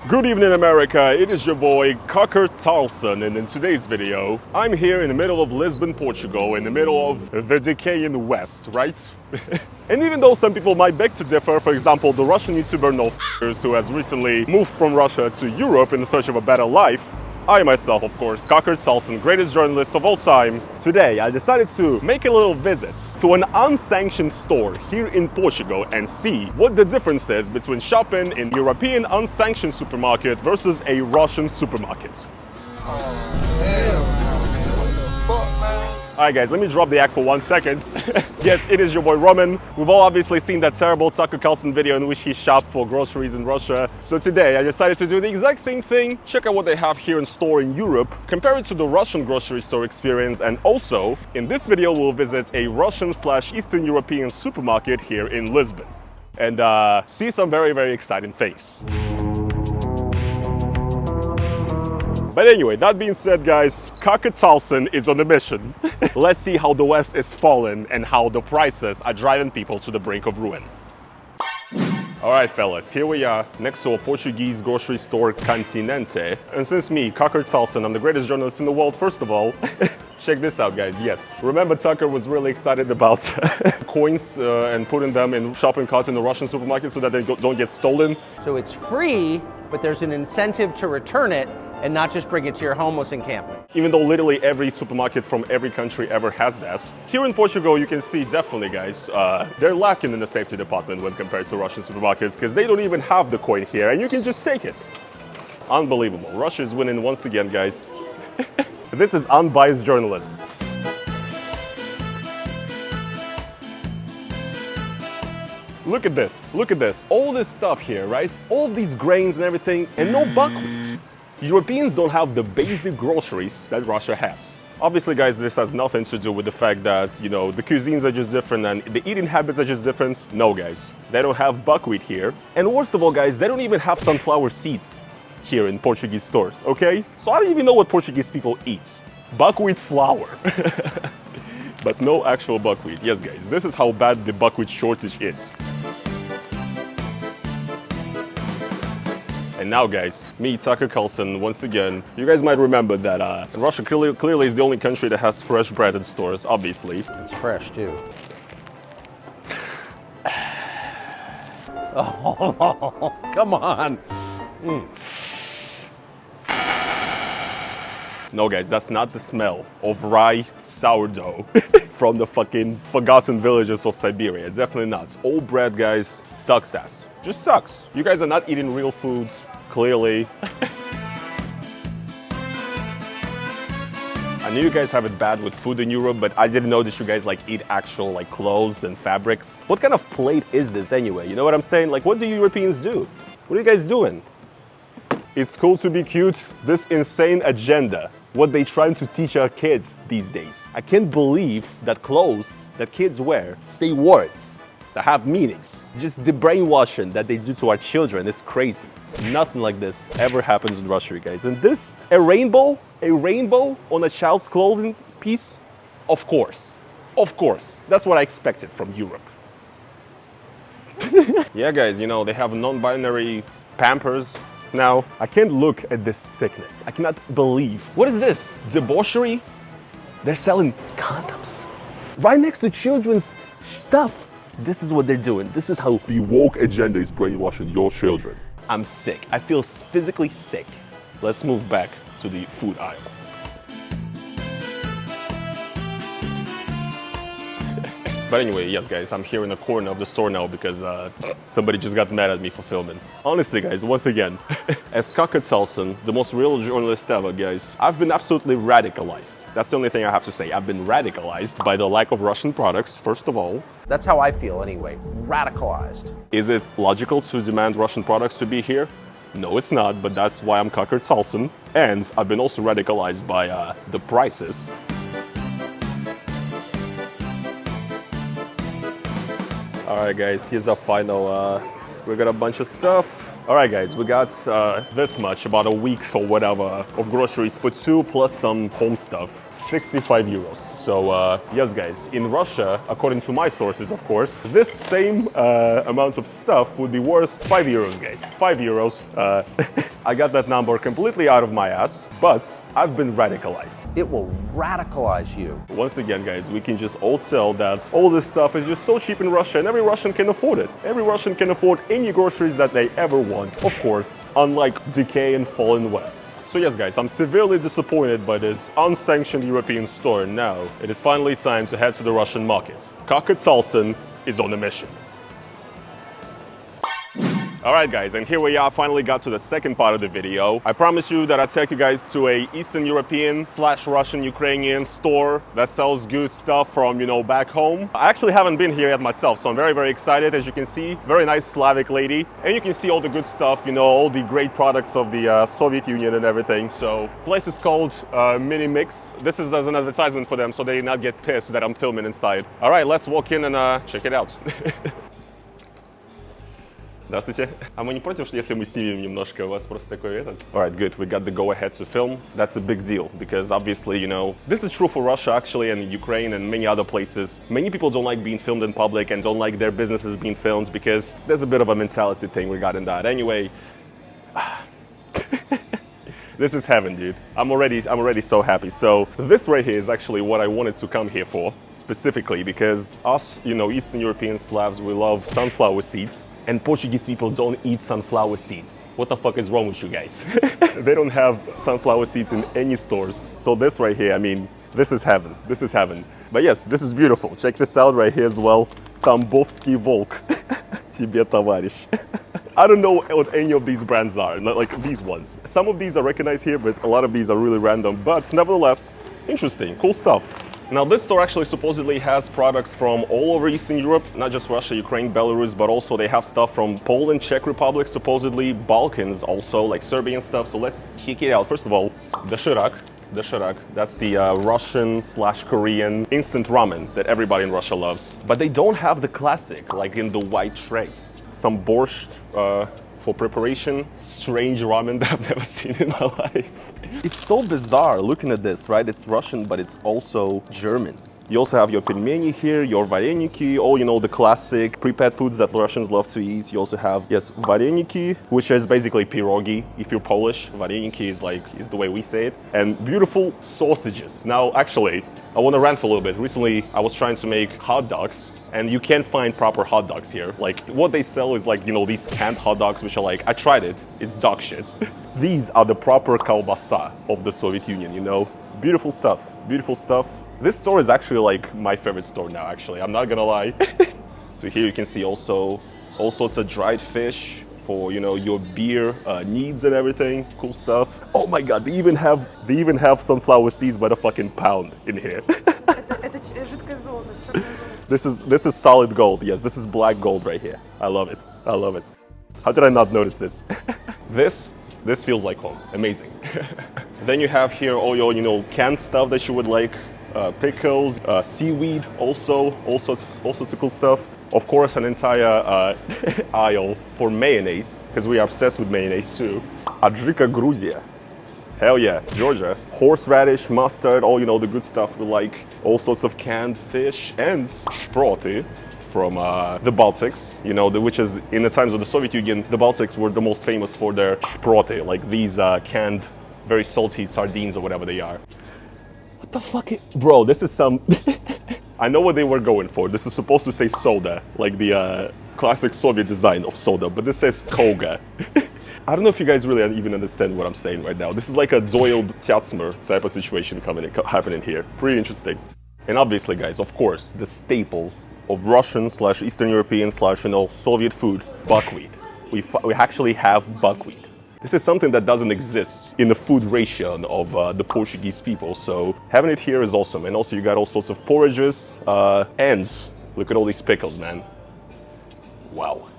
Good evening, America. It is your boy, Tucker Carlson, and in today's video, I'm here in the middle of Lisbon, Portugal, in the middle of the decaying West, right? And even though some people might beg to differ, for example, the Russian YouTuber NFKRZ, who has recently moved from Russia to Europe in search of a better life, I myself, of course, Tucker Carlson, greatest journalist of all time. Today, I decided to make a little visit to an unsanctioned store here in Portugal and see what the difference is between shopping in European unsanctioned supermarket versus a Russian supermarket. Alright guys, let me drop the act for 1 second. Yes, it is your boy Roman. We've all obviously seen that terrible Tucker Carlson video in which he shopped for groceries in Russia. So today I decided to do the exact same thing, check out what they have here in store in Europe, compare it to the Russian grocery store experience, and also, in this video we'll visit a Russian/Eastern European supermarket here in Lisbon. And see some very exciting things. But anyway, that being said, guys, Tucker Carlson is on a mission. Let's see how the West is falling and how the prices are driving people to the brink of ruin. Alright fellas, here we are next to a Portuguese grocery store, Continente. And since me, Tucker Carlson, I'm the greatest journalist in the world, first of all, check this out guys, yes. Remember Tucker was really excited about coins and putting them in shopping carts in the Russian supermarket so that they don't get stolen. So it's free, but there's an incentive to return it and not just bring it to your homeless encampment. Even though literally every supermarket from every country ever has that. Here in Portugal, you can see definitely, guys, they're lacking in the safety department when compared to Russian supermarkets because they don't even have the coin here and you can just take it. Unbelievable. Russia is winning once again, guys. This is unbiased journalism. Look at this, look at this. All this stuff here, right? All of these grains and everything, and no buckwheat. Europeans don't have the basic groceries that Russia has. Obviously, guys, this has nothing to do with the fact that, you know, the cuisines are just different and the eating habits are just different. No, guys, they don't have buckwheat here. And worst of all, guys, they don't even have sunflower seeds here in Portuguese stores, okay? So I don't even know what Portuguese people eat. Buckwheat flour. But no actual buckwheat. Yes, guys, this is how bad the buckwheat shortage is. And now, guys, me, Tucker Carlson, once again, you guys might remember that Russia clearly is the only country that has fresh bread in stores, obviously. It's fresh, too. Oh, come on. No, guys, that's not the smell of rye sourdough from the fucking forgotten villages of Siberia. Definitely not. Old bread, guys, sucks ass. Just sucks. You guys are not eating real foods, clearly. I knew you guys have it bad with food in Europe, but I didn't know that you guys like eat actual like clothes and fabrics. What kind of plate is this anyway? You know what I'm saying? Like, what do Europeans do? What are you guys doing? It's cool to be cute. This insane agenda. What they trying to teach our kids these days. I can't believe that clothes that kids wear say words that have meanings. Just the brainwashing that they do to our children is crazy. Nothing like this ever happens in Russia, you guys. And this, a rainbow on a child's clothing piece? Of course. That's what I expected from Europe. Yeah, guys, you know, they have non-binary Pampers now. I can't look at this sickness. I cannot believe. What is this? Debauchery? They're selling condoms right next to children's stuff. This is what they're doing. This is how the woke agenda is brainwashing your children. I'm sick. I feel physically sick. Let's move back to the food aisle. But anyway, yes guys, I'm here in the corner of the store now because somebody just got mad at me for filming. Honestly guys, once again, as Tucker Carlson, the most real journalist ever, guys, I've been absolutely radicalized. That's the only thing I have to say. I've been radicalized by the lack of Russian products, first of all. That's how I feel anyway, radicalized. Is it logical to demand Russian products to be here? No, it's not, but that's why I'm Tucker Carlson. And I've been also radicalized by the prices. Alright guys, here's our final, we got a bunch of stuff. Alright guys, we got this much, about a week's or whatever, of groceries for two plus some home stuff. 65 euros. So yes guys, in Russia, according to my sources of course, this same amount of stuff would be worth 5 euros guys. 5 euros. I got that number completely out of my ass, but I've been radicalized. It will radicalize you. Once again, guys, we can just all tell that all this stuff is just so cheap in Russia and every Russian can afford it. Every Russian can afford any groceries that they ever want, of course, unlike decay and fallen West. So yes, guys, I'm severely disappointed by this unsanctioned European store. Now, it is finally time to head to the Russian market. Tucker Carlson is on a mission. Alright guys, and here we are, finally got to the second part of the video. I promise you that I'll take you guys to a Eastern European / Russian Ukrainian store that sells good stuff from, you know, back home. I actually haven't been here yet myself, so I'm very excited. As you can see, very nice Slavic lady. And you can see all the good stuff, you know, all the great products of the Soviet Union and everything. So, place is called Mini Mix. This is as an advertisement for them, so they not get pissed that I'm filming inside. Alright, let's walk in and check it out. Здравствуйте. А мы не против, что если мы снимем немножко, у вас просто такой этот? Alright, good. We got the go-ahead to film. That's a big deal because obviously, you know, this is true for Russia actually and Ukraine and many other places. Many people don't like being filmed in public and don't like their businesses being filmed because there's a bit of a mentality thing regarding that. Anyway, this is heaven, dude. I'm already so happy. So this right here is actually what I wanted to come here for, specifically because us, you know, Eastern European Slavs, we love sunflower seeds. And Portuguese people don't eat sunflower seeds. What the fuck is wrong with you guys? They don't have sunflower seeds in any stores. So this right here, I mean, this is heaven. This is heaven. But yes, this is beautiful. Check this out right here as well. Tambovsky Volk. Тебе, товарищ. I don't know what any of these brands are, not like these ones. Some of these are recognized here, but a lot of these are really random. But nevertheless, interesting, cool stuff. Now this store actually supposedly has products from all over Eastern Europe, not just Russia, Ukraine, Belarus, but also they have stuff from Poland, Czech Republic, supposedly Balkans also, like Serbian stuff. So let's check it out. First of all, doshirak, that's the Russian / Korean instant ramen that everybody in Russia loves. But they don't have the classic, like in the white tray. Some borscht for preparation, strange ramen that I've never seen in my life. It's so bizarre looking at this, right? It's Russian, but it's also German. You also have your pelmeni here, your vareniki, all, you know, the classic prepared foods that Russians love to eat. You also have, yes, vareniki, which is basically pierogi if you're Polish. Vareniki is the way we say it. And beautiful sausages. Now, actually, I want to rant for a little bit. Recently, I was trying to make hot dogs, and you can't find proper hot dogs here. Like, what they sell is like, you know, these canned hot dogs, which are like, I tried it, it's dog shit. These are the proper kalbasa of the Soviet Union, you know? Beautiful stuff, beautiful stuff. This store is actually like my favorite store now, actually, I'm not gonna lie. So here you can see also all sorts of dried fish for, you know, your beer needs and everything, cool stuff. Oh my God, they even have sunflower seeds by the fucking pound in here. This is solid gold. Yes, this is black gold right here. I love it. I love it. How did I not notice this? This feels like home. Amazing. Then you have here all your, you know, canned stuff that you would like, pickles, seaweed, also all sorts of cool stuff. Of course, an entire aisle for mayonnaise because we are obsessed with mayonnaise too. Adjika, Gruzia. Hell yeah, Georgia. Horseradish, mustard, all, you know, the good stuff we like. All sorts of canned fish and szproty from the Baltics, you know, which is, in the times of the Soviet Union, the Baltics were the most famous for their szproty, like these canned, very salty sardines or whatever they are. What the fuck bro, this is some... I know what they were going for. This is supposed to say soda, like the classic Soviet design of soda, but this says koga. I don't know if you guys really even understand what I'm saying right now. This is like a Doiled Tyatsmer type of situation happening here. Pretty interesting. And obviously, guys, of course, the staple of Russian / Eastern European / you know, Soviet food, buckwheat. We actually have buckwheat. This is something that doesn't exist in the food ration of the Portuguese people, so having it here is awesome. And also you got all sorts of porridges, and look at all these pickles, man. Wow.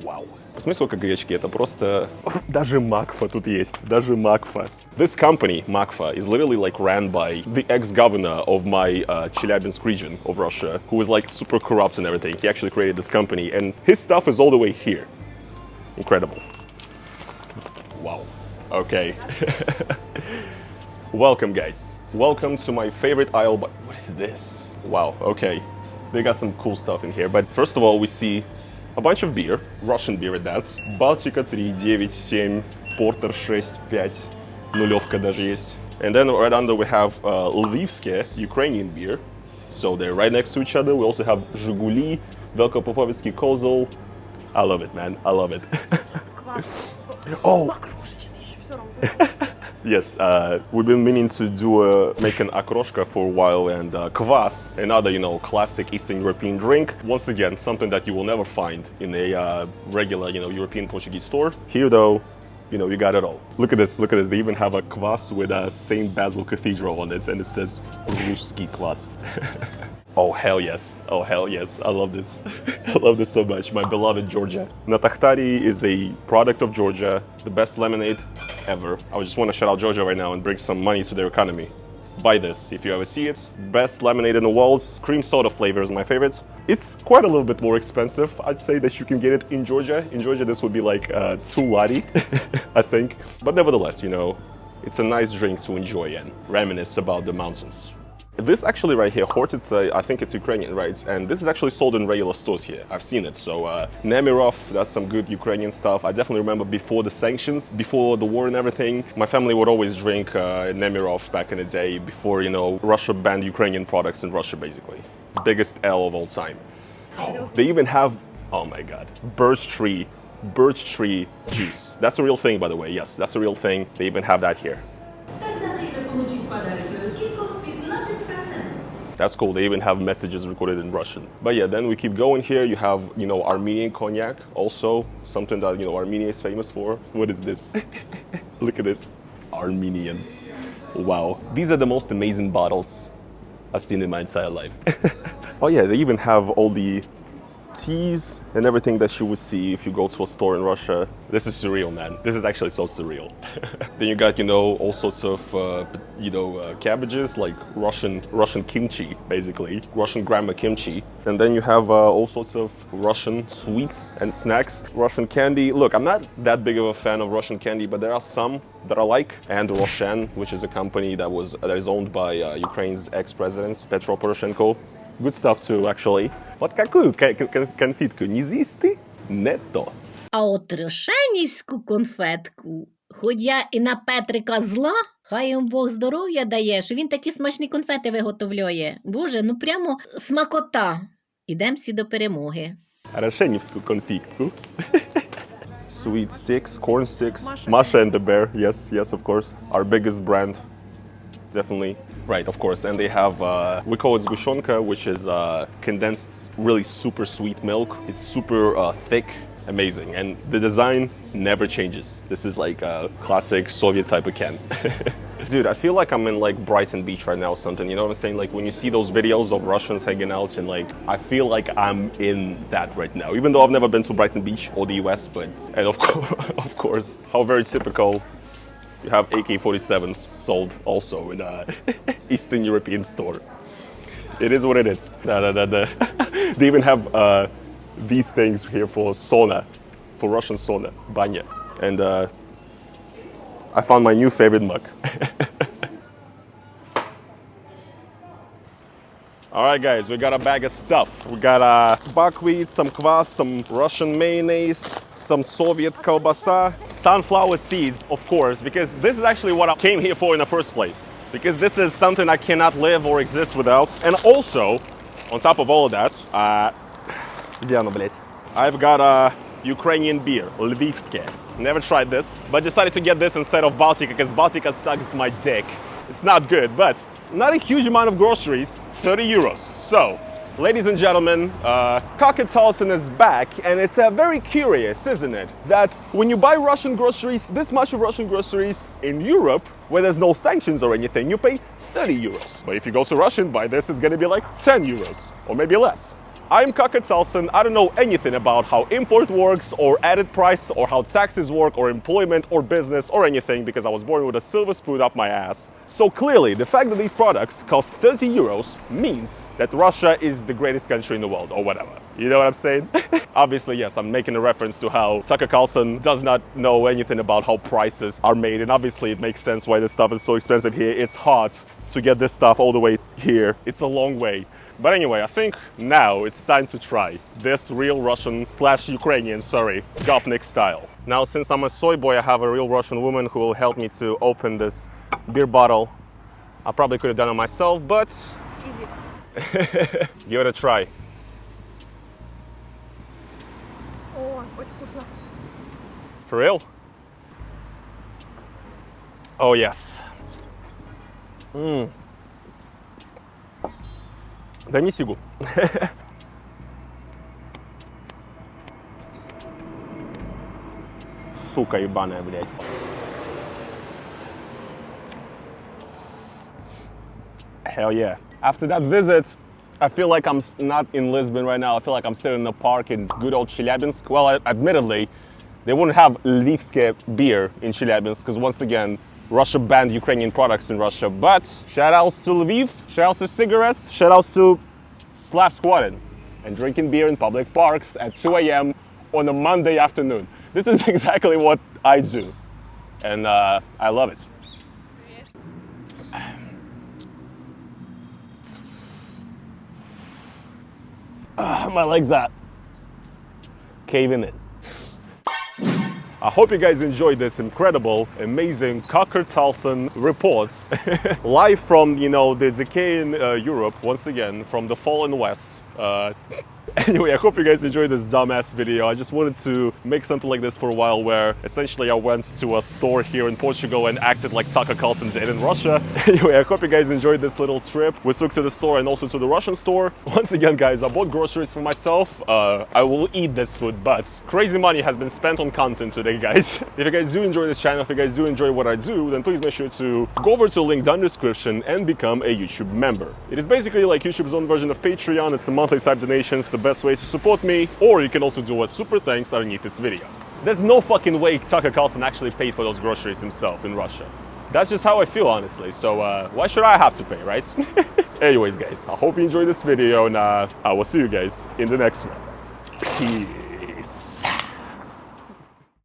Wow. Посмотри, сколько гречки, это просто... Даже макфа тут есть, даже макфа. This company, Makfa, is literally like ran by the ex-governor of my Chelyabinsk region of Russia, who was like super corrupt and everything. He actually created this company, and his stuff is all the way here. Incredible. Wow. Okay. Welcome, guys. Welcome to my favorite aisle, but what is this? Wow, okay. They got some cool stuff in here, but first of all, we see a bunch of beer, Russian beer at that. Балтика 3, 9, 7, Porter 6, 5, нулевка даже есть. And then right under we have Lvivske, Ukrainian beer. So they're right next to each other. We also have Zhiguli, Velkopopovitsky Kozol. I love it, man. I love it. Oh! Yes, we've been meaning to make an akroshka for a while, and kvass, another, you know, classic Eastern European drink. Once again, something that you will never find in a regular, you know, European Portuguese store. Here, though, you know, you got it all. Look at this, look at this. They even have a kvass with a St. Basil Cathedral on it, and it says Ruski kvass. Oh, hell yes. Oh, hell yes. I love this. I love this so much. My beloved Georgia. Natakhtari is a product of Georgia, the best lemonade ever. I just want to shout out Georgia right now and bring some money to their economy. Buy this if you ever see it. Best lemonade in the world. Cream soda flavor is my favorite. It's quite a little bit more expensive. I'd say that you can get it in Georgia. In Georgia, this would be like 2 lari, I think. But nevertheless, you know, it's a nice drink to enjoy and reminisce about the mountains. This actually right here, Hortitsa, I think it's Ukrainian, right? And this is actually sold in regular stores here. I've seen it. So Nemirov, that's some good Ukrainian stuff. I definitely remember before the sanctions, before the war and everything, my family would always drink Nemirov back in the day before, you know, Russia banned Ukrainian products in Russia, basically. Biggest L of all time. Oh, they even have, oh my God, birch tree juice. That's a real thing, by the way. Yes, that's a real thing. They even have that here. That's cool. They even have messages recorded in Russian. But yeah, then we keep going here. You have, you know, Armenian cognac, also something that, you know, Armenia is famous for. What is this? Look at this. Armenian. Wow. These are the most amazing bottles I've seen in my entire life. Oh yeah, they even have all the teas and everything that you would see if you go to a store in Russia. This is surreal, man. This is actually so surreal. Then you got, you know, all sorts of, cabbages, like Russian kimchi, basically. Russian grandma kimchi. And then you have all sorts of Russian sweets and snacks. Russian candy. Look, I'm not that big of a fan of Russian candy, but there are some that I like. And Roshen, which is a company that is owned by Ukraine's ex-president, Petro Poroshenko. Good stuff too, actually. Вот какую конфетку не з'їсти? Не то. А от рошенівську конфетку, хоч я і на Петрика зла, хай йому Бог здоров'я дає, що він такі смачні конфети виготовляє. Боже, ну прямо смакота. Ідем всі до перемоги. Рошенівську конфетку. Sweet sticks, corn sticks. Masha and the Bear, yes, of course. Our biggest brand, definitely. Right, of course, and they have, we call it zgushonka, which is condensed, really super sweet milk. It's super thick, amazing, and the design never changes. This is like a classic Soviet type of can. Dude, I feel like I'm in like Brighton Beach right now or something, you know what I'm saying? Like when you see those videos of Russians hanging out and like, I feel like I'm in that right now, even though I've never been to Brighton Beach or the US, but, and of course, how very typical. You have AK-47s sold also in an Eastern European store. It is what it is. They even have these things here for sauna, for Russian sauna, banya. And I found my new favorite mug. All right, guys, we got a bag of stuff. We got buckwheat, some kvass, some Russian mayonnaise, some Soviet kolbasa, sunflower seeds, of course, because this is actually what I came here for in the first place. Because this is something I cannot live or exist without. And also, on top of all of that, I've got a Ukrainian beer, Lvivske. Never tried this, but decided to get this instead of Baltica because Baltica sucks my dick. It's not good, but not a huge amount of groceries, 30 euros. So, ladies and gentlemen, Tucker Carlson is back, and it's very curious, isn't it? That when you buy Russian groceries, this much of Russian groceries in Europe, where there's no sanctions or anything, you pay 30 euros. But if you go to Russia and buy this, it's gonna be like 10 euros, or maybe less. I'm Tucker Carlson. I don't know anything about how import works or added price or how taxes work or employment or business or anything because I was born with a silver spoon up my ass. So clearly, the fact that these products cost 30 euros means that Russia is the greatest country in the world or whatever. You know what I'm saying? Obviously, yes, I'm making a reference to how Tucker Carlson does not know anything about how prices are made. And obviously it makes sense why this stuff is so expensive here. It's hard to get this stuff all the way here. It's a long way. But anyway, I think now it's time to try this real Russian / Ukrainian, sorry, gopnik style. Now, since I'm a soy boy, I have a real Russian woman who will help me to open this beer bottle. I probably could have done it myself, but Easy. give it a try. О, очень вкусно. For real? Oh, yes. Да не сигу. Сука ебаная, блядь. Hell yeah. After that visit, I feel like I'm not in Lisbon right now. I feel like I'm sitting in a park in good old Chelyabinsk. Well, admittedly, they wouldn't have Lvivske beer in Chelyabinsk because once again, Russia banned Ukrainian products in Russia. But shout outs to Lviv, shout outs to cigarettes, shout outs to Slav Squatting and drinking beer in public parks at 2 a.m. on a Monday afternoon. This is exactly what I do. And I love it. My legs are caving in. I hope you guys enjoyed this incredible, amazing Tucker Carlson reports live from, you know, the decaying Europe, once again, from the fallen West. Anyway, I hope you guys enjoyed this dumbass video. I just wanted to make something like this for a while where essentially I went to a store here in Portugal and acted like Tucker Carlson did in Russia. Anyway, I hope you guys enjoyed this little trip. We took to the store and also to the Russian store. Once again, guys, I bought groceries for myself. I will eat this food, but crazy money has been spent on content today, guys. If you guys do enjoy this channel, if you guys do enjoy what I do, then please make sure to go over to the link down in the description and become a YouTube member. It is basically like YouTube's own version of Patreon. It's a monthly type donations, the best way to support me, or you can also do a super thanks underneath this video. There's no fucking way Tucker Carlson actually paid for those groceries himself in Russia. That's just how I feel, honestly, so why should I have to pay, right? Anyways, guys, I hope you enjoyed this video, and I will see you guys in the next one. Peace.